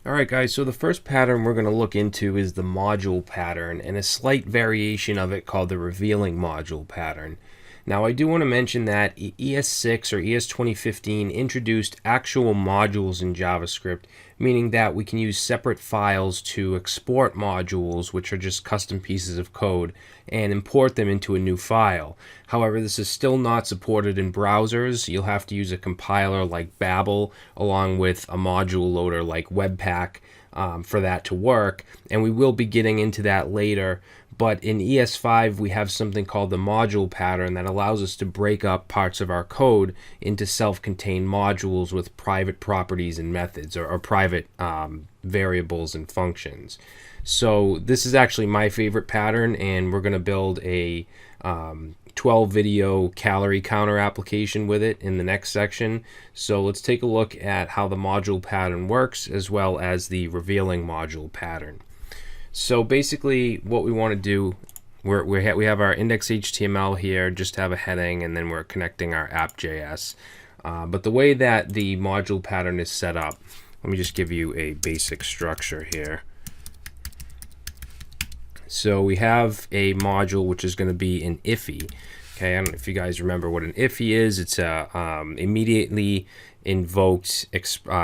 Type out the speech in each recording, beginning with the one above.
Alright guys, so the first pattern we're going to look into is the module pattern and a slight variation of it called the revealing module pattern. Now I do want to mention that ES6 or ES 2015 introduced actual modules in JavaScript, meaning that we can use separate files to export modules, which are just custom pieces of code, and import them into a new file. However, this is still not supported in browsers. You'll have to use a compiler like Babel along with a module loader like Webpack for that to work, and we will be getting into that later. But in ES5 we have something called the module pattern that allows us to break up parts of our code into self-contained modules with private properties and methods, or private variables and functions. So this is actually my favorite pattern, and we're going to build a 12 video calorie counter application with it in the next section. So let's take a look at how the module pattern works, as well as the revealing module pattern. So basically what we want to do, we have our index.html here, just have a heading, and then we're connecting our app.js. But the way that the module pattern is set up, let me just give you a basic structure here. So we have a module which is going to be an IFI. Okay, I don't know if you guys remember what an IFI is. It's a immediately invoked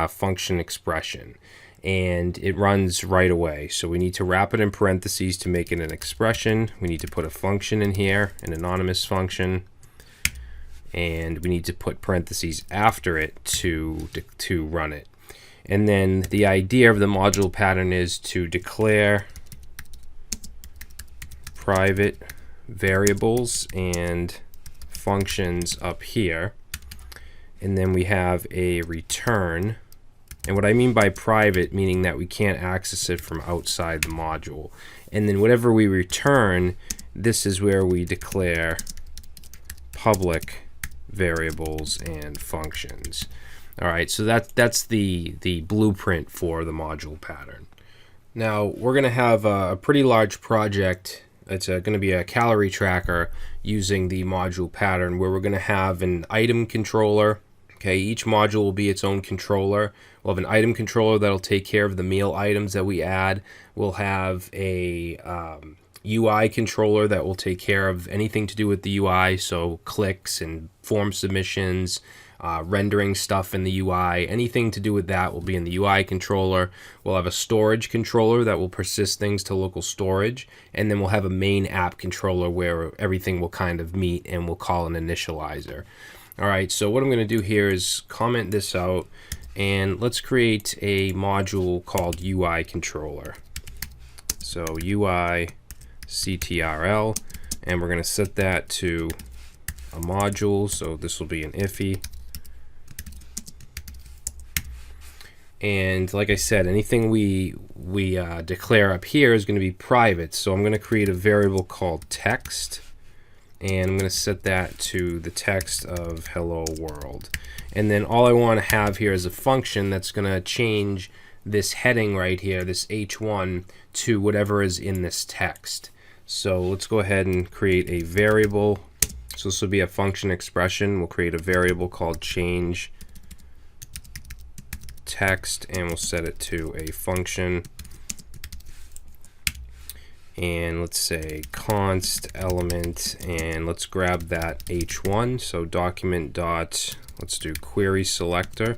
function expression, and it runs right away. So we need to wrap it in parentheses to make it an expression. We need to put a function in here, an anonymous function, and we need to put parentheses after it to run it. And then the idea of the module pattern is to declare private variables and functions up here, and then we have a return. And what I mean by private, meaning that we can't access it from outside the module. And then whatever we return, this is where we declare public variables and functions. All right, so that's the blueprint for the module pattern. Now we're going to have a pretty large project. It's going to be a calorie tracker using the module pattern, where we're going to have an item controller. Okay, each module will be its own controller. We'll have an item controller that'll take care of the meal items that we add. We'll have a UI controller that will take care of anything to do with the UI, so clicks and form submissions, rendering stuff in the UI. Anything to do with that will be in the UI controller. We'll have a storage controller that will persist things to local storage, and then we'll have a main app controller where everything will kind of meet, and we'll call an initializer. All right, so what I'm going to do here is comment this out, and let's create a module called UI controller. So UI CTRL, and we're going to set that to a module. So this will be an IFI. And like I said, anything we declare up here is going to be private. So I'm going to create a variable called text, and I'm going to set that to the text of hello world. And then all I want to have here is a function that's going to change this heading right here, this h1, to whatever is in this text. So let's go ahead and create a variable. So this will be a function expression. We'll create a variable called change text, and we'll set it to a function. And let's say const element, and let's grab that h1. So document dot, let's do query selector,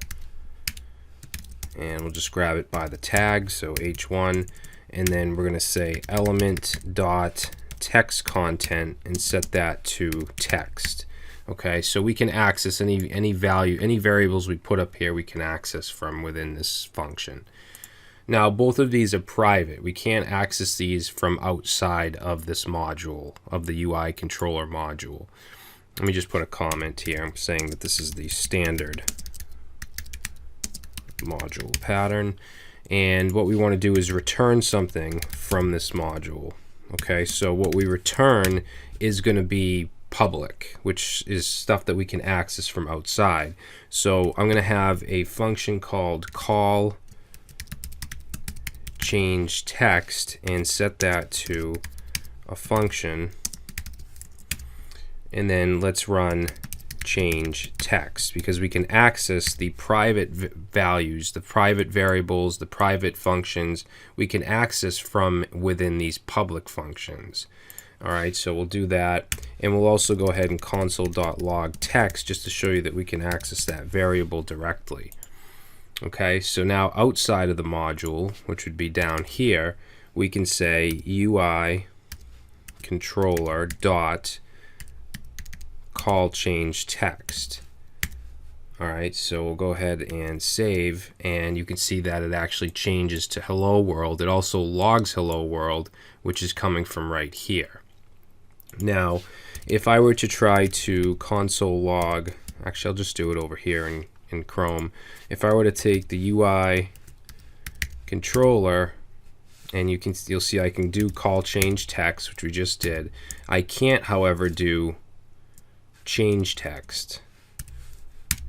and we'll just grab it by the tag, so h1. And then we're going to say element dot text content and set that to text. Okay, so we can access any value, any variables we put up here, we can access from within this function. Now both of these are private. We can't access these from outside of this module, of the UI controller module. Let me just put a comment here. I'm saying that this is the standard module pattern, and what we want to do is return something from this module. Okay, so what we return is going to be public, which is stuff that we can access from outside. So I'm going to have a function called call change text and set that to a function, and then let's run change text, because we can access the private values, the private variables, the private functions. We can access from within these public functions. All right, so we'll do that, and we'll also go ahead and console.log text just to show you that we can access that variable directly. Okay, so now outside of the module, which would be down here, we can say UI controller dot call change text. All right, so we'll go ahead and save, and you can see that it actually changes to hello world. It also logs hello world, which is coming from right here. Now, if I were to try to console log, actually I'll just do it over here in Chrome. If I were to take the UI controller, and you'll see I can do call change text, which we just did. I can't, however, do change text.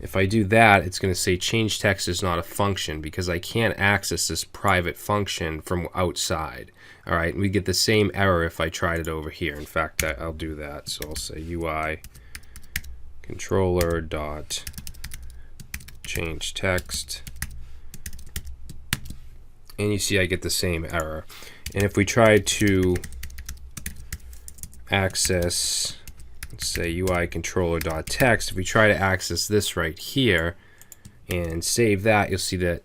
If I do that, it's going to say change text is not a function, because I can't access this private function from outside. All right, and we get the same error if I tried it over here. In fact, I'll do that. So I'll say UI controller dot change text, and you see I get the same error. And if we try to access, let's say UI controller dot text, if we try to access this right here and save that, you'll see that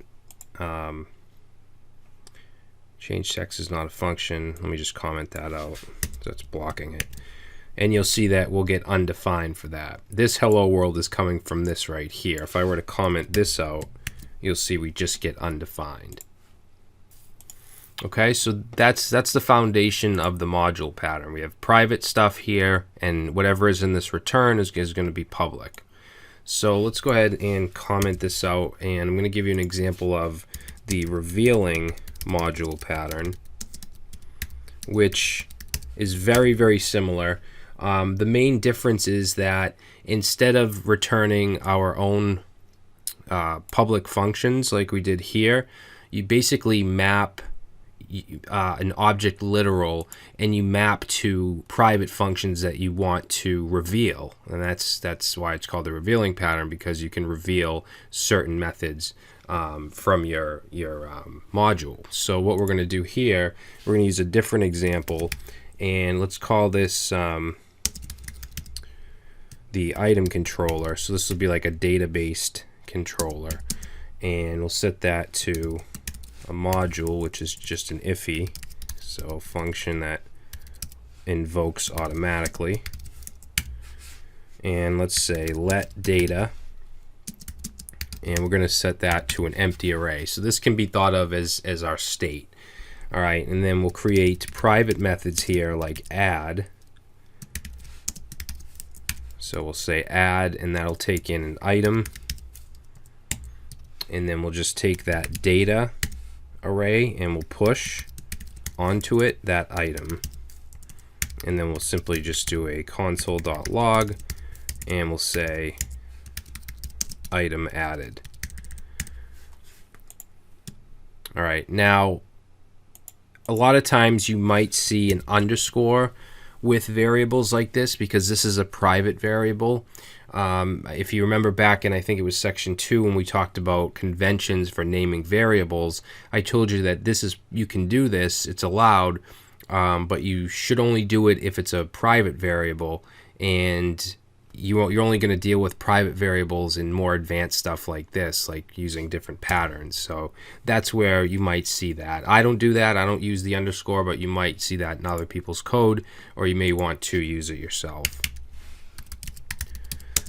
change text is not a function. Let me just comment that out, so it's blocking it. And you'll see that we'll get undefined for that. This hello world is coming from this right here. If I were to comment this out, you'll see we just get undefined. Okay, so that's the foundation of the module pattern. We have private stuff here, and whatever is in this return is going to be public. So let's go ahead and comment this out, and I'm going to give you an example of the revealing module pattern, which is very, very similar. The main difference is that instead of returning our own public functions like we did here, you basically map an object literal, and you map to private functions that you want to reveal. And that's why it's called the revealing pattern, because you can reveal certain methods from your module. So what we're going to do here, we're going to use a different example, and let's call this the item controller. So this will be like a data-based controller, and we'll set that to a module, which is just an IFI, so a function that invokes automatically. And let's say let data, and we're going to set that to an empty array. So this can be thought of as our state. All right, and then we'll create private methods here like add. So we'll say add, and that'll take in an item, and then we'll just take that data array and we'll push onto it that item, and then we'll simply just do a console.log, and we'll say item added. All right, now a lot of times you might see an underscore with variables like this, because this is a private variable. If you remember back in, I think it was section 2, when we talked about conventions for naming variables, I told you that you can do this, it's allowed, but you should only do it if it's a private variable, and you're only going to deal with private variables in more advanced stuff like this, like using different patterns. So that's where you might see that. I don't do that. I don't use the underscore, but you might see that in other people's code, or you may want to use it yourself.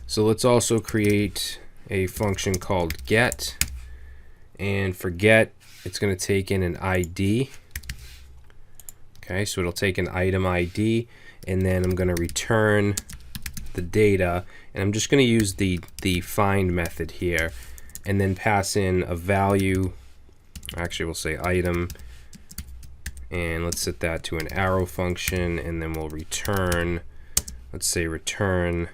So let's also create a function called get, and for get, it's going to take in an ID. Okay, so it'll take an item ID, and then I'm going to return the data, and I'm just going to use the find method here, and then pass in a value. Actually, we'll say item, and let's set that to an arrow function, and then we'll return, let's say return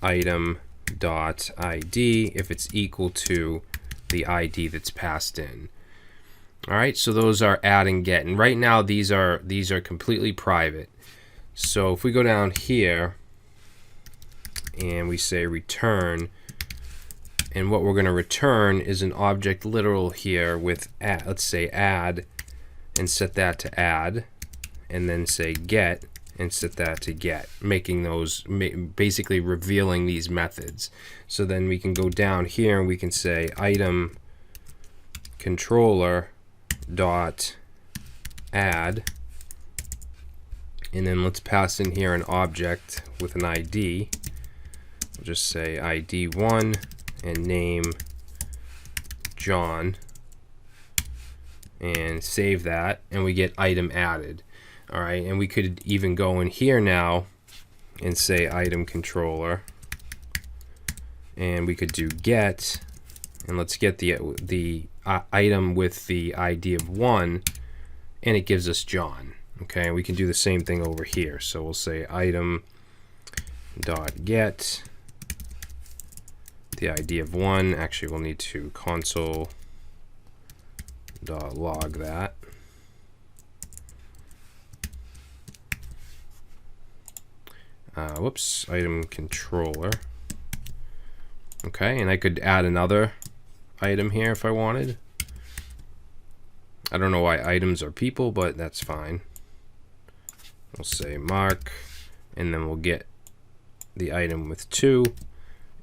item dot ID if it's equal to the ID that's passed in. All right, so those are add and get, and right now these are completely private. So if we go down here and we say return. And what we're going to return is an object literal here with add, let's say add, and set that to add, and then say get and set that to get, making those, basically revealing these methods. So then we can go down here and we can say item controller dot add, and then let's pass in here an object with an ID. We'll just say ID1 and name John, and save that, and we get item added. All right, and we could even go in here now and say item controller, and we could do get, and let's get the item with the ID of 1, and it gives us John. Okay, and we can do the same thing over here. So we'll say item dot get the ID of 1. Actually, we'll need to console dot log that. Whoops, item controller. Okay, and I could add another item here if I wanted. I don't know why items are people, but that's fine. We'll say Mark, and then we'll get the item with 2,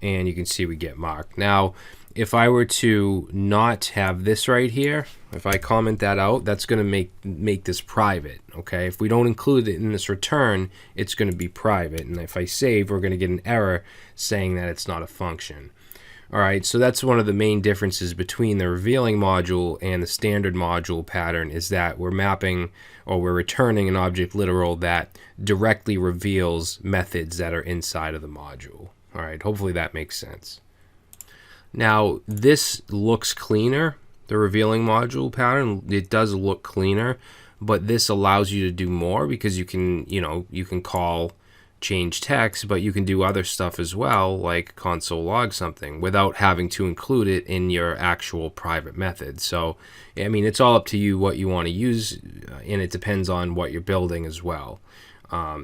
and you can see we get Mark. Now, if I were to not have this right here, if I comment that out, that's going to make this private. Okay, if we don't include it in this return, it's going to be private, and if I save, we're going to get an error saying that it's not a function. All right, so that's one of the main differences between the revealing module and the standard module pattern, is that we're mapping, or we're returning an object literal that directly reveals methods that are inside of the module. All right, hopefully that makes sense. Now, this looks cleaner, the revealing module pattern. It does look cleaner, but this allows you to do more, because you can, you can call change text, but you can do other stuff as well, like console log something, without having to include it in your actual private method. So, I mean, it's all up to you what you want to use, and it depends on what you're building as well.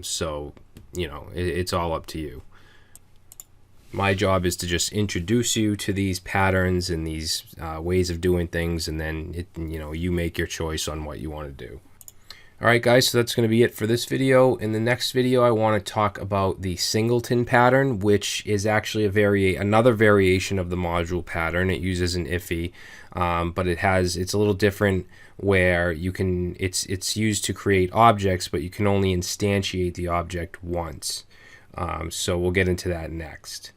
So, it's all up to you. My job is to just introduce you to these patterns and these ways of doing things, and then you make your choice on what you want to do. All right, guys, so that's going to be it for this video. In the next video, I want to talk about the singleton pattern, which is actually another variation of the module pattern. It uses an iffy, but it's a little different, where it's used to create objects, but you can only instantiate the object once. So we'll get into that next.